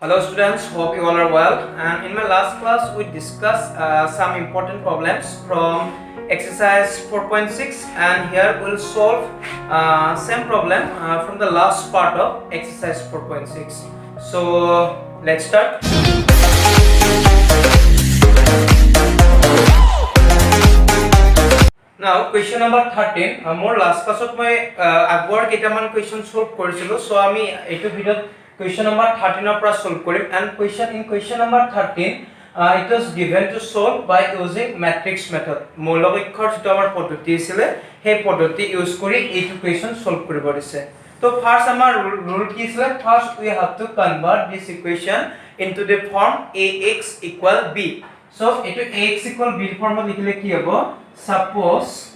Hello students, hope you all are well. And in my last class we discussed some important problems from exercise 4.6, and here we'll solve same problem from the last part of exercise 4.6. So let's start. Now question number 13. More last class of my agor ketaman question solve korisilo. So ami etu video question number 13 of solve korim, and in question number 13 it was given to solve by using matrix method. Mologikhor jitu amar poddhoti asile he poddhoti use kori etu question solve koribo dise. So first amar rule ki asile, first we have to convert this equation into the form ax equal b. So etu ax equal b form likhile ki hobo, suppose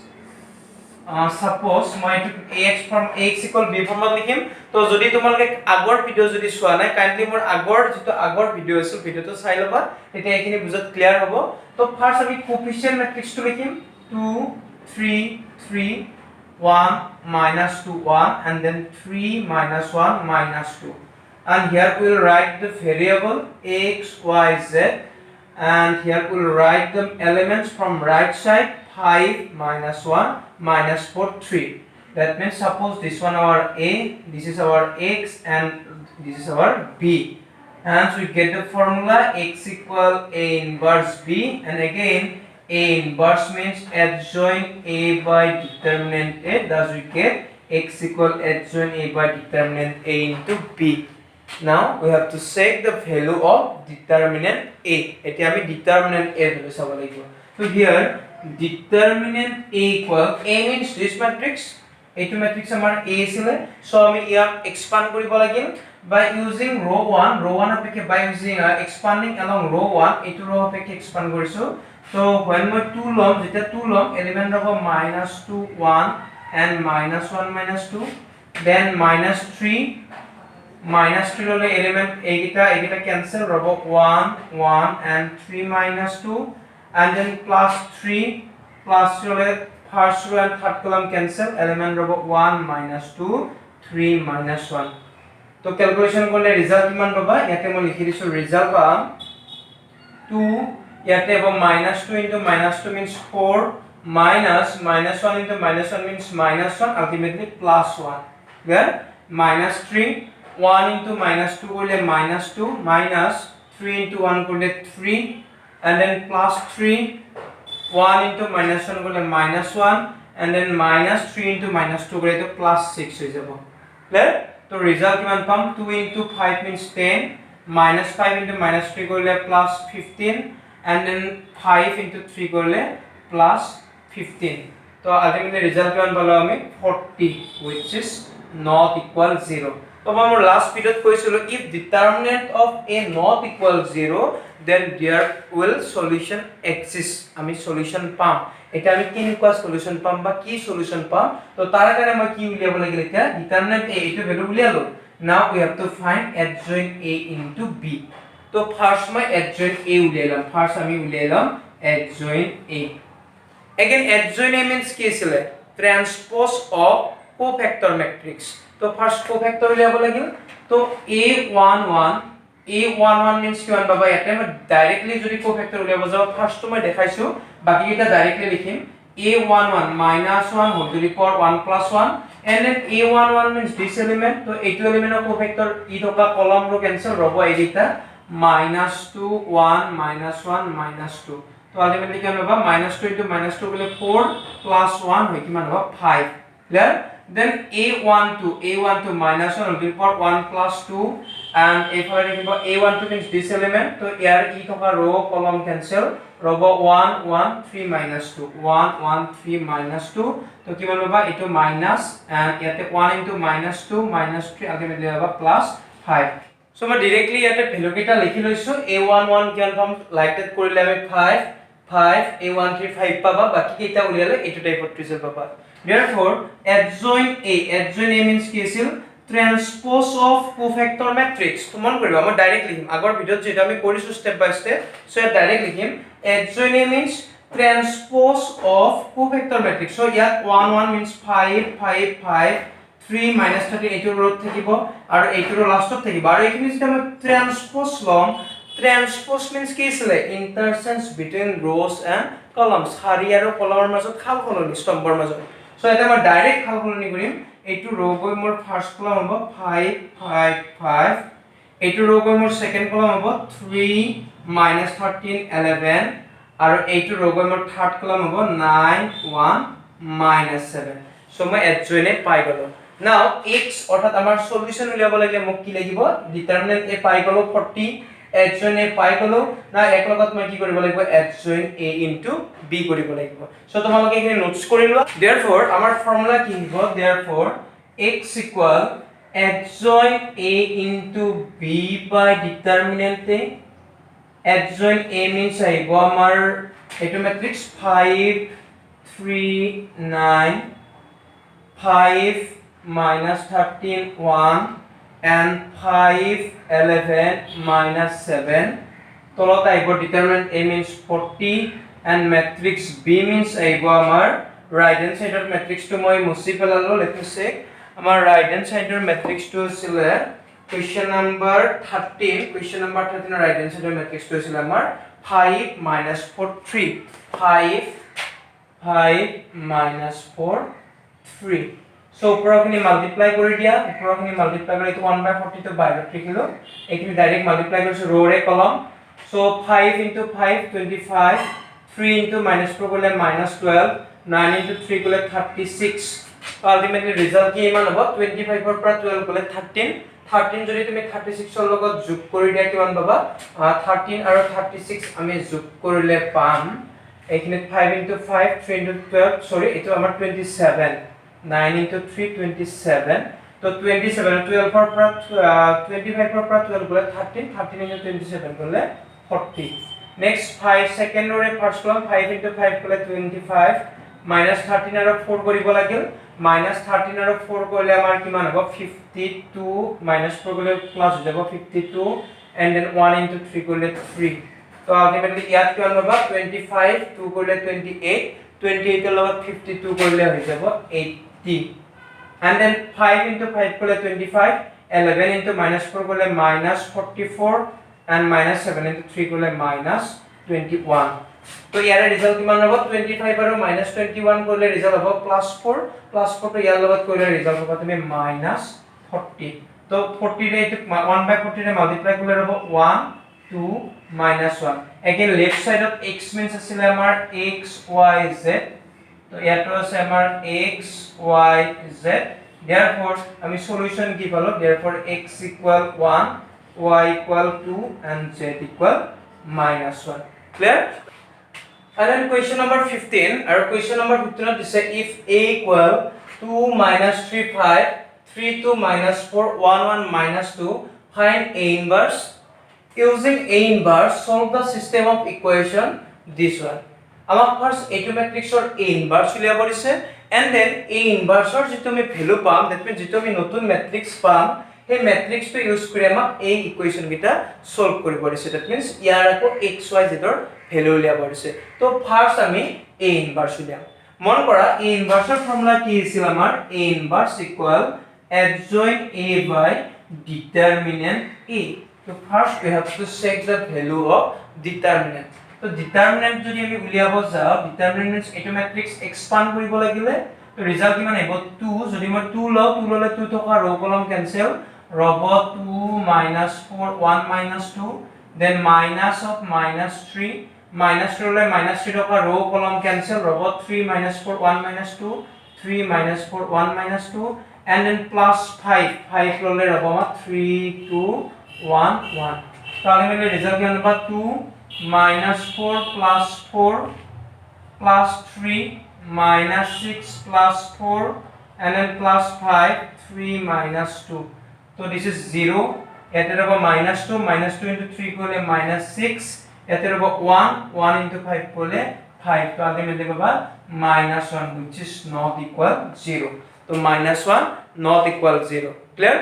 মই ax equal b ফর্মত লিখিম। তো যদি তোমালোকে আগৰ video যদি চোৱা নাই, kindly মোৰ আগৰ ভিডিও আছে, ভিডিওটো চাই লবা, তেতিয়া এইখিনি বুজত ক্লিয়াৰ হ'ব। তো ফাৰ্স্ট আমি কোএফিচিয়েন্ট ম্যাট্ৰিক্সটো লিখিম 2 3 3 1 -2 1 and then 3 -1 -2, and here we will write the variable x y z, and here we will write the elements from right side 5 -1 -4 3. That means suppose this one our a, this is our x, and this is our b, and so we get the formula x equal a inverse b, and again a inverse means adjoint a by determinant a, thus we get x equal adjoint a by determinant a into b. Now we have to check the value of determinant a. Eti ami determinant a value sabo lagibo. So here determinant a equal a means this matrix, a2 matrix amar a isile, so ami iam expand koribo lagil by using row 1 apeke, by using expanding along row 1 etu row apeke expand korisu. So when moi 2 lom, jeta 2 lom, element hobo -2 1 and -1 -2, then -3 lole element egita cancel, hobo 1 1 and 3 -2, and then plus 3 lole first row and third column cancel, element hobo 1 -2 3 -1. তো calculation করলে result কিমান পাবা, ইয়াতে মই লিখি দিছো result পাম 2, ইয়াতে হ'ব -2 into -2 means 4, minus -1 into -1 means -1, ultimately +1. Clear? -3 1 into -2 করলে -2, minus 3 into 1 করলে 3, and then +3 1 into -1 করলে -1, and then -3 into -2 করলে তো +6 হয়ে যাব। ক্লিয়ার? তো রেজাল্ট কিমান পাম, 2 into 5 means 10, -5 into -3 করলে +15, and then 5 into 3 করলে +15. তো আলটিমেটলি রেজাল্ট কিমান পালো আমি 40, which is not equal 0. তো আমাৰ লাষ্ট ভিডিওত কৈছিলো if determinant of a not equal 0, then there will solution exist, আমি solution পাম। এটা আমি কেনেকুৱা solution পাম বা কি solution পাম, তো তাৰ কাৰণে মই কি উলিয়াব লাগিল, এতিয়া determinant a এইটো value উলিয়ালো। now we have to find adjoint a into b. তো ফার্স্ট মই adjoint a উলিয়াইলাম, ফার্স্ট আমি উলিয়াইলাম adjoint a. again adjoint a means কি আছিল, transpose of cofactor matrix. তো ফার্স্ট কোফ্যাক্টর উলিয়াব লাগিল। তো a11 means কিমান পাবা, ইয়াতে মই ডাইৰেক্টলি যদি কোফ্যাক্টৰ উলিয়াব যাও, ফাৰ্স্ট মই দেখাইছো, বাকি এটা ডাইৰেক্টলি লিখিম a11 -1 whole to the power 1 plus 1, and then a11 means this element, তো এইটো এলিমেন্টৰ কোফ্যাক্টৰ ই থকা কলম ৰ কেনসেল ৰব, এইটা -2 1 -1 -2, তো আলটিমেটলি কিমান পাবা, -2 into -2 গলে 4 plus 1 হয় কিমান হ'ব 5. Clear? then a12 -1 will be for 1 plus 2, and if I remember a12 means this element, so here e thoka row column cancel, robo 1 1 3 -2 1 1 3 -2, to kiman hoba eto minus, and yate 1 into -2 -3 ultimately hoba +5. so ma directly yate value kita likhi loisu, a11 kian form like that korile ami 5 a13 5 paba, baki kita uliale eto type of result paba. Therefore adjoint a means কি আছিল, transpose of cofactor matrix. তো মন কৰিবা, মই direct লিখিম, আগৰ ভিডিওত যেটা আমি কৰিছো স্টেপ বাই স্টেপ, সো ডাইৰেক্ট লিখিম adjoint a means transpose of cofactor matrix. so ইয়াত 1 1 means 5 5 5 3 minus 13 এইটো ৰত থাকিব আৰু এইটো লাষ্টত থাকিব আৰু এইখিনি যদি আমি ট্ৰান্সপোজ লম ট্ৰান্সপোজ means কি আছিলে ইন্টাৰচেঞ্জ বিটুইন rows and columns শাৰী আৰু কলমৰ মাজত খালখলনি স্তম্ভৰ মাজত সো এটা মই ডাইৰেক্ট খালখলনি কৰিম এইটো ৰ গৈ মোৰ ফাৰ্স্ট কলম হ'ব 5 5 5 এইটো ৰ গৈ মোৰ সেকেন্ড কলম হ'ব 3 minus 13 11 আৰু এইটো ৰ গৈ মোৰ থাৰ্ড কলম হ'ব 9 1 minus 7 সো মই adjoint পাই গলো নাও x অৰ্থাৎ আমাৰ সলিউশন উলিয়াব লাগিলে মোক কি লাগিব ডিটারমিনেন্ট a পাই গলো 40 adjoint a পাই গলো না এক লগত মই কি কৰিব লাগিব adjoint a into b কৰিব লাগিব সো তোমালোকে এখানে নোটস কৰি লোৱা therefore আমাৰ ফৰ্মুলা কি হ'ব therefore x equal adjoint a into b by determinant a adjoint a means আহিব আমাৰ এটো ম্যাট্ৰিক্স 5 3 9 5 minus 13 1 and 5 11 minus 7 তলত আহিব determinant a means 40 and matrix b means আহিব আমাৰ right hand side of matrix to মই মুছি পেলালো let me say আমাৰ right hand side of matrix to আছিল question number 13 ৰ right hand side of matrix to আছিল আমাৰ 5 minus 4 3 5 minus 4 3 so উপৰখিনি মাল্টিপ্লাই কৰি দিয়া উপৰখিনি মাল্টিপ্লাই কৰি এটো 1/40 to বাইৰে লিখিলো এইখিনি ডাইৰেক্ট মাল্টিপ্লাই কৰিছো ৰ ৰে কলম so 5 into 5 25 3 into -4 গলে -12 9 into 3 গলে 36 আলটিমেটলি ৰিজাল্ট কি ইমান হ'ব 25 ৰ পৰা 12 গলে 13 যদি তুমি 36 ৰ লগত যোগ কৰি দিয়া কিমান পাবা 13 আৰু 36 আমি যোগ কৰিলে পাম এইখিনি 5 into 5 3 into 12 সৰি এটো আমাৰ 27 9 into 3 27 তো 27 12 ৰ পৰা 25 ৰ পৰা 12 গলে 13 into 27 গলে 40 next 5 second ৰে first column 5 into 5 গলে 25 minus 13 আৰু 4 কৰিব লাগিল minus 13 আৰু 4 কৰিলে আমাৰ কিমান হ'ব 52 minus 4 গলে প্লাস হৈ যাব 52 and then 1 into 3 কৰিলে 3 তো আলটিমেটলি ইয়াত কিমান হ'ব 25 2 কৰিলে 28 28 ৰ লগত 52 কৰিলে হৈ যাব 80 and then 5 into 5 কৰিলে 25 11 into -4 কৰিলে -44 and -7 into 3 কৰিলে -21 তো ইয়াৰ ৰিজাল্ট কিমান হ'ব 25 আৰু -21 কৰিলে ৰিজাল্ট হ'ব +4 +4 তো ইয়াৰ লগত কৰিলে ৰিজাল্ট হ'ব তুমি -40 তো 40 ৰে এটো 1/40 ৰে মাল্টিপ্লাই কৰিলে হ'ব 1 2 -1 again left side of x means আছিল আমাৰ x y z তো ইয়াটো আছে আমাৰ x y z therefore আমি সলিউশন কি পালো therefore x equal 1 y equal 2 and z equal -1 clear and then question number 15 our question number 15 is if a equal 2 minus 3 5 3 2 minus 4 1 1 minus 2 find a inverse using a inverse solve the system of equation this one আমাক first এইটো ম্যাট্ৰিক্সৰ a inverse উলিয়াব দিছে and then a inverseৰ যেটো আমি value পাম that means যেটো আমি নতুন ম্যাট্ৰিক্স পাম এই ম্যাট্ৰিক্সটো ইউজ কৰি আমাক এই ইকুৱেচন গিটা সলভ কৰিব দিছে দ্যাট মিন্স ইয়াৰ আকৌ x y z ৰ ভ্যালু উলিয়াব দিছে তো ফাৰ্স্ট আমি a inverse উলিয়াম মন কৰা a inverse ৰ ফৰ্মুলা কি আছিল আমাৰ a inverse equal adjoint a by determinant a so first we have to check the value of determinant তো ডিটারমিনেন্ট যদি আমি উলিয়াব যাও ডিটারমিনেন্ট মিন্স এটো ম্যাট্ৰিক্স এক্সপান্ড কৰিব লাগিলে তো ৰিজাল্ট কিমান আহিব 2 যদি মই 2 লও 2 ললে 2 থকা ৰ কলম ক্যান্সেল ৰব 2 -4 1 -2 then minus of -3 -3 ললে -3 থকা ৰ কলম ক্যান্সেল ৰব 3 -4 1 -2 3 -4 1 -2 and then plus 5 ললে ৰব 3 2 1 1 তাহলে মানে রিজাল্ট কিমান পাবা 2 -4 plus 4 plus 3 minus 6 plus 4 and then plus 5 3 minus 2 so this is 0 এতে রব -2 into 3 করলে -6 এতে রব 1 into 5 করলে 5 তো আলটিমেটলি পাবা -1 which is not equal 0 তো -1 not equal 0 clear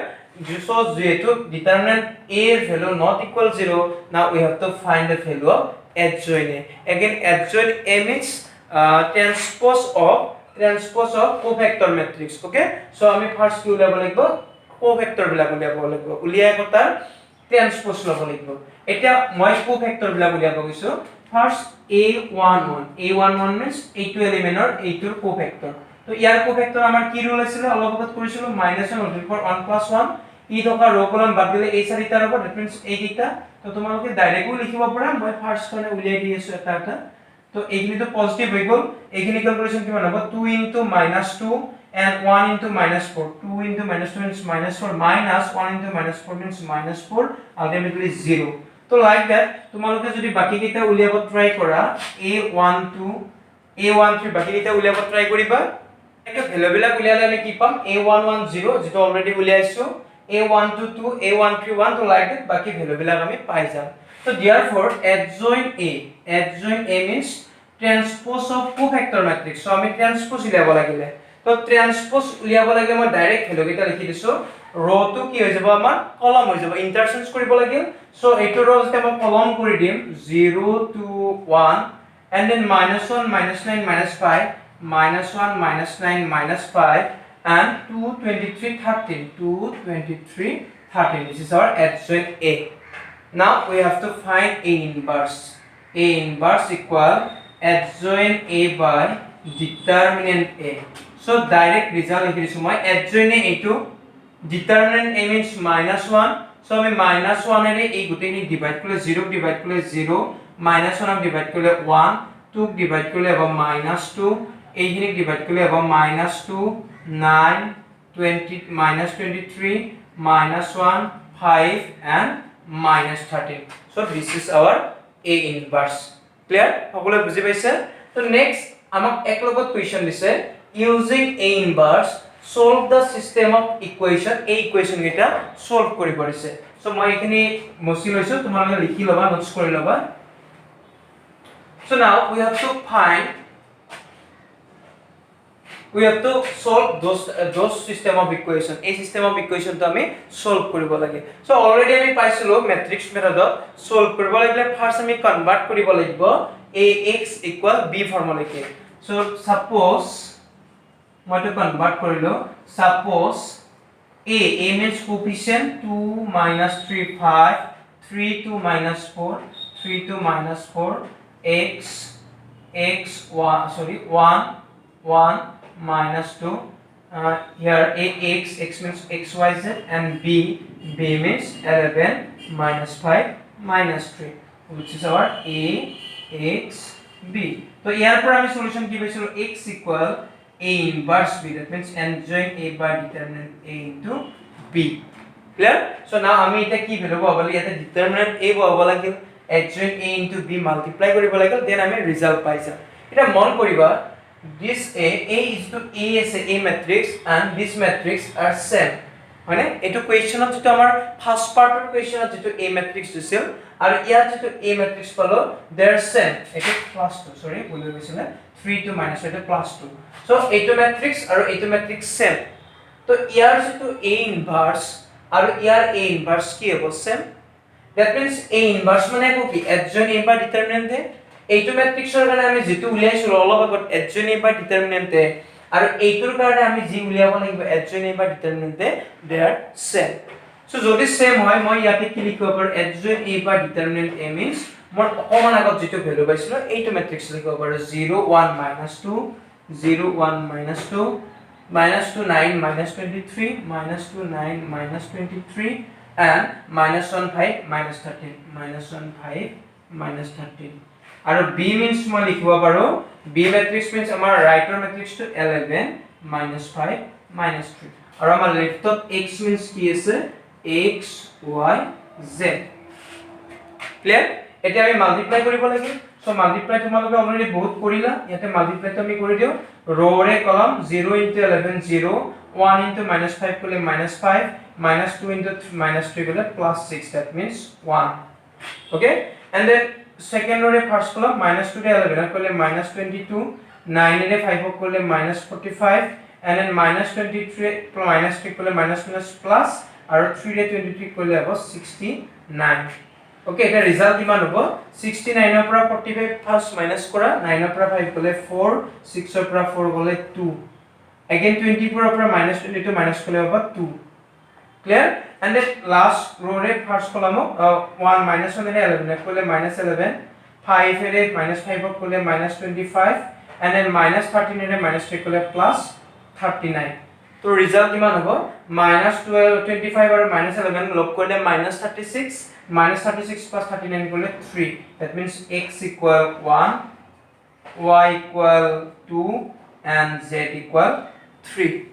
so যেহেতু determinant a value not equal 0 now we have to find the value of adjoint a again adjoint a means transpose of transpose of cofactor matrix okay so আমি first কি উলিয়াব লাগিব কোফেক্টৰ বিলাক উলিয়াই তাৰ ট্ৰান্সপ'জ ল'ব লাগিব এতিয়া মই কোফেক্টৰ বিলাক উলিয়াব গৈছো ফাৰ্স্ট a11 means এইটো এলিমেন্টৰ এইটোৰ কোফেক্টৰ তো ইয়াৰ কোফেক্টৰ আমাৰ কি ৰুল আছিল অলপ আগত কৰিছিলো -1 ই থকা ৰ কলম বাদ দিলে এই চাৰিটাৰ হ'ব দ্যাট মিন্স এই কিটা তো তোমালোকে ডাইৰেক্টলি লিখিব পাৰা মই ফাৰ্স্ট কাৰণে উলিয়াই দি আছো এটা তো এইখিনি তো পজিটিভ হৈ গ'ল এইখিনি ক্যালকুলেশন কিমান হ'ব 2 * -2 and 1 * -4 2 * -2 means -4 minus 1 * -4 means -4 ultimately 0 তো লাইক দ্যাট তোমালোকে যদি বাকি কিটা উলিয়াব ট্রাই কৰা a13 বাকি কিটা উলিয়াব ট্ৰাই কৰিবা এটা ভ্যালু বিলাক উলিয়ালে আমি কি পাম a110 যেটো অলৰেডি উলিয়াইছো a122 a131 তো লাইক দ্যাট বাকি ভ্যালু বিলাক আমি পাই যাম so therefore adjoint a means transpose of cofactor matrix so আমি transpose উলিয়াব লাগিলে তো transpose উলিয়াব লাগিলে মই ডাইৰেক্ট ভ্যালু কেইটা লিখি দিছো ৰ টো কি হৈ যাব আমাৰ কলম হৈ যাব ইন্টাৰচেঞ্জ কৰিব লাগিল so এইটো ৰ যেতিয়া মই কলম কৰি দিম 0 to 1 and then -1 -9 -5 -1 -9 -5 and 223 13 this is our adjoint a now we have to find a inverse equal adjoint a by determinant a so direct result likhi disu moi adjoint a to determinant a means -1 so আমি -1 এৰে এই গুটেনি divide কৰিলে 0 divide কৰিলে 0 -1 divide কৰিলে 1 2 divide কৰিলে হ'ব -2 এইখিনি divide কৰিলে হ'ব -2 9 20 -23 -1 5 and -13 so this is our a inverse clear সকলোৱে বুজি পাইছে তো নেক্সট আমাক এক লগত কোৱেশ্চন দিছে using a inverse solve the system of equation a equation কেটা solve কৰিব দিছে so মই এখিনি মচি লৈছো তোমালোকে লিখি লবা নোটস কৰি লবা so now we have to solve those system of equation a system of equation to আমি solve কৰিব লাগে so already আমি পাইছিলো matrix method solve কৰিব লাগিলে first আমি convert কৰিব লাগিব ax = b ফৰ্মুলাকে so suppose মই to convert কৰিলো suppose a means coefficient 2 - 3 5 3 2 -4 3 2 -4 x 1 -2 here x means xyz and b means 11 -5 -3 which is our a x b so here पर আমি solution কি পাইছিলো x equal a inverse b that means adjoint a by determinant a into b clear so now আমি এটা কি value পাব লাগে এটা determinant a পাব লাগে adjoint a into b multiply কৰিব লাগে then আমি ৰিজাল্ট পাইছা এটা মন কৰিবা this a is to a is a matrix and this matrix are same মানে এটো কোৱেশ্চনত যেটো আমাৰ ফাৰ্স্ট পাৰ্টৰ কোৱেশ্চনত যেটো a matrix দিছিল আৰু ইয়াত যেটো a matrix পালো they are same এটো +2 সৰি ভুল হৈ গৈছিল 3 2 - এটা +2 so এইটো matrix আৰু এইটো matrix same তো ইয়াৰ যেটো a inverse আৰু ইয়াৰ a inverse কি হ'ব same that means a inverse মানে কি adjoint a by determinant এইটো matrixৰ কাৰণে আমি যেটো উলিয়াইছো অলপ আগত adjoint a by determinant আৰু এইটোৰ কাৰণে আমি যি উলিয়াব লাগিব adjoint a by determinant they are same so যদি same হয় মই ইয়াতে কি লিখিব পাৰো adjoint a by determinant a means মই অকমান আগত যেটো ভ্যালু পাইছিলো এইটো matrix লিখিব পাৰো 0 1 -2 0 1 -2 -2 9 -23 -2 9 -23 and -1 5 -13 -1 5 -13 আৰু b means মই লিখিব পাৰো b matrix means আমাৰ ৰাইটৰ matrix to 11 -5 -3 আৰু আমাৰ লেফটত x means কি আছে x y z ক্লিয়াৰ এতিয়া আমি মাল্টিপ্লাই কৰিব লাগিব সো মাল্টিপ্লাই তোমালোকে অলৰেডি বহুত কৰিলা ইয়াতে মাল্টিপ্লাই আমি কৰি দিও ৰ কলম 0 * 11 0 1 * -5 কৰিলে -5 -2 * -3 কৰিলে +6 that means 1 okay and then second row first column -2 रे 11 করলে -22 9 रे 5 করলে -45 and then -23 -3 করলে -+ আর 3 रे 23 করলে হবে 69 ওকে এটা ৰিজাল্ট কিমান হ'ব 69 ৰ পৰা 45 ফাৰ্স্ট মাইনাস কৰা 9 ৰ পৰা 5 গলে 4 6 ৰ পৰা 4 গলে 2 again 24 ৰ পৰা -22 মাইনাস কৰিলে হ'ব 2 clear and then last row ৰে ফাৰ্স্ট কলাম 1 -1 ৰে 11 কৰিলে -11 5 ৰে -5 কৰিলে -25 and then -13 ৰে -3 কৰিলে +39 তো ৰিজাল্ট কিমান হ'ব -12 25 আৰু -11 লগ কৰিলে -36 -36 plus 39 equal 3 that means x equal 1 y equal 2 and z equal 3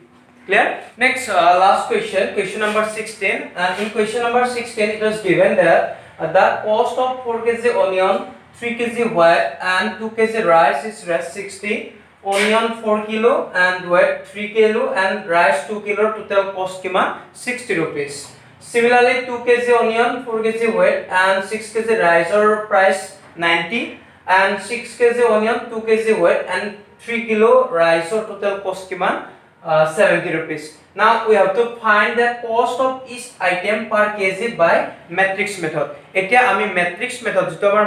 clear next last question number 16 and in question number 16 it was given that the cost of 4 kg onion 3 kg white and 2 kg rice is 60 onion 4 kilo and white 3 kilo and rice 2 kilo total cost kiman 60 rupees similarly 2 kg onion 4 kg wheat and 6 kg rice or price 90 and 6 kg onion 2 kg wheat and 3 kilo rice or total cost kiman 70 rupees now we have to find the cost of each item per kg by matrix method etia ami matrix method jitu amar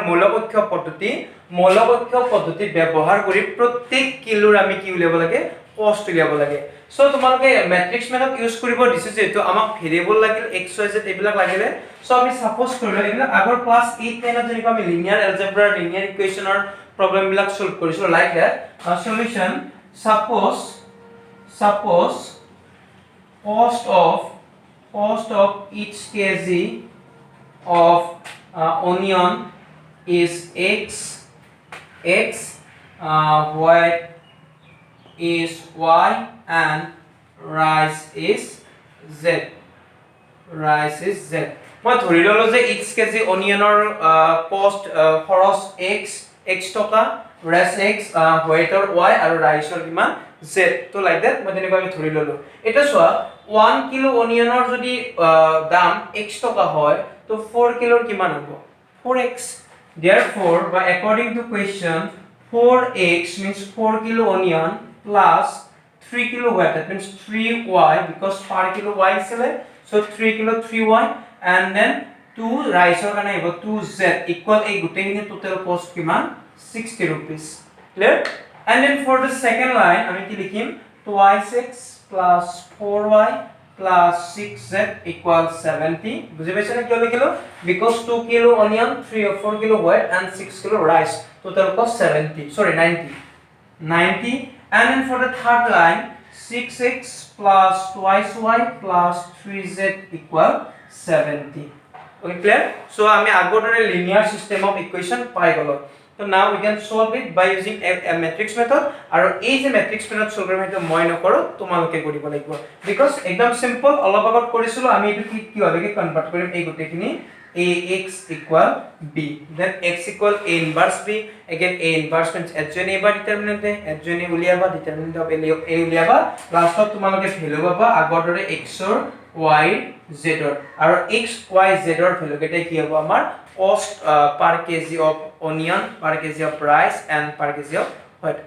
মৌলপক্ষ পদ্ধতি ব্যবহাৰ কৰি প্ৰত্যেক কিলোৰ আমি কি উলিয়াব লাগে কষ্ট উলিয়াব লাগে সো তোমালোকে ম্যাট্ৰিক্স মেথড ইউজ কৰিব দিছে যেটো আমাক ভেৰিয়েবল লাগিল x y z এইবিলাক লাগিলে সো আমি সাপোজ কৰিলো এইবিলাক আগৰ ক্লাস 8 9 ত যেনেকৈ আমি লিনিয়াৰ এলজেব্ৰা লিনিয়াৰ ইকুৱেচনৰ প্ৰবলেম বিলাক সলভ কৰিছিলো like that solution suppose cost of each kg of onion is x white is y and rice is z মই ধৰি ললো যে each kg অনিয়নৰ cost খৰচ x টকা rice x white or y আৰু rice or কিমান z তো like that মই তেনেকৈ আমি ধৰি ললো এটা চোৱা 1 কিলো অনিয়নৰ যদি দাম x টকা হয় তো 4 কিলোৰ কিমান হ'ব 4x therefore by according to question 4x means 4 kilo onion plus 3 kilo white that means 3y because per kilo y isle so 3 kilo 3y and then 2 rice or kana ebo 2z equal a gutehini total cost kiman 60 rupees clear and then for the second line ami ki likhim 2x plus 4y plus 6z equal 70 বুঝি পাইছে না কি লিখিলো because 2 kilo onion 3 or 4 kilo white and 6 kilo rice total cost 90 and then for the third line 6x plus twice y plus 3z equal 70 okay clear so ami agotore linear system of equation pai golo so now we can solve it by using a matrix method aru ei je matrix method solve kori to moi nokoro tomaloke koribo lagibo because ekdom simple অলপ আগত কৰিছিলো আমি এটো কি হবে convert কৰিম এই গুটেখিনি ax equal b then x equal a inverse b again a inverse means adjoint a by determinant adjoint a uliaba determinant of a uliaba last of তোমালোকে ভ্যালু পাবা আগৰদৰে x or y z or আৰু x y z or value কেটা কি হ'ব আমাৰ cost per kg of onion per kg of rice and per kg of white